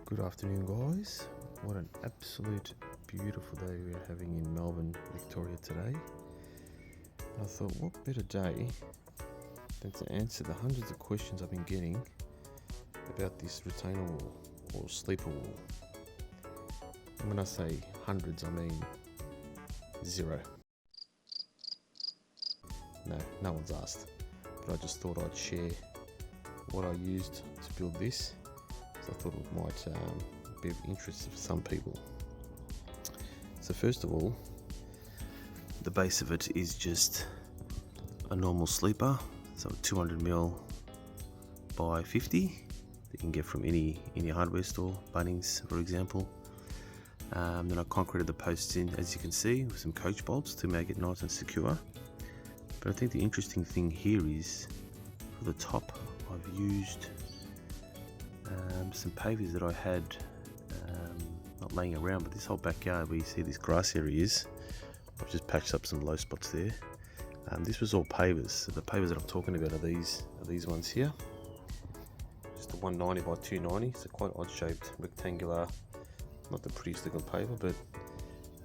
Good afternoon, guys. What an absolute beautiful day we're having in Melbourne, Victoria today. And I thought, what better day than to answer the hundreds of questions I've been getting about this retainer wall or sleeper wall. And when I say hundreds, I mean zero. No one's asked, but I just thought I'd share what I used to build this. So I thought it might be of interest for some people. So first of all, the base of it is just a normal sleeper, so 200mm by 50 that you can get from any hardware store, Bunnings for example. Then I concreted the posts in, as you can see, with some coach bolts to make it nice and secure. But I think the interesting thing here is for the top I've used some pavers that I had not laying around, but this whole backyard where you see this grass area is, I've just patched up some low spots there. This was all pavers, so the pavers that I'm talking about are these ones here. Just a 190 by 290, so quite odd shaped, rectangular, not the prettiest looking paver, but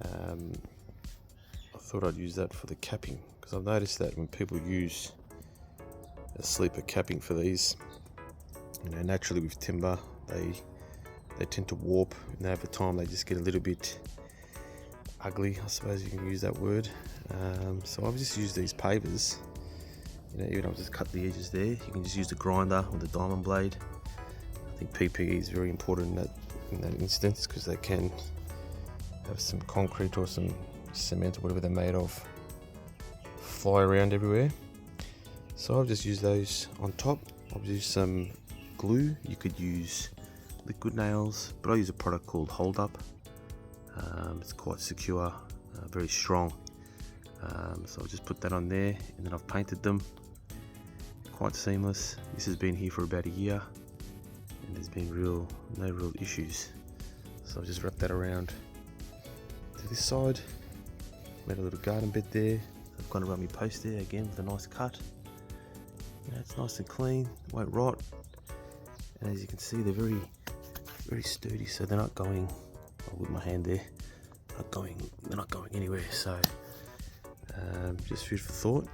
I thought I'd use that for the capping, because I've noticed that when people use a sleeper capping for these, naturally with timber, they tend to warp, and over time they just get a little bit ugly, I suppose you can use that word. So I've just used these pavers. Even I've just cut the edges there. You can just use the grinder with the diamond blade. I think PPE is very important in that instance, because they can have some concrete or some cement or whatever they're made of fly around everywhere. So I've just used those on top. I've used some glue. You could use liquid nails, but I use a product called Hold Up. It's quite secure, very strong. So I'll just put that on there, and then I've painted them. Quite seamless. This has been here for about a year, and there's been no real issues. So I'll just wrap that around to this side. Made a little garden bed there. I've kind of run my post there again with a nice cut. It's nice and clean, won't rot. And as you can see, they're very sturdy, so they're not going, I'll put my hand there, they're not going anywhere. So just food for thought.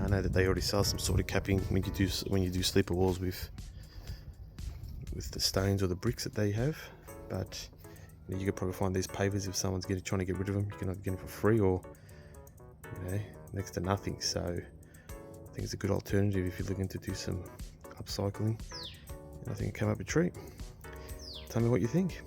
I know that they already sell some sort of capping when you do sleeper walls with the stones or the bricks that they have, but you could probably find these pavers if someone's trying to get rid of them. You can either get them for free or next to nothing. So I think it's a good alternative if you're looking to do some upcycling. And I think it came up a treat. Tell me what you think.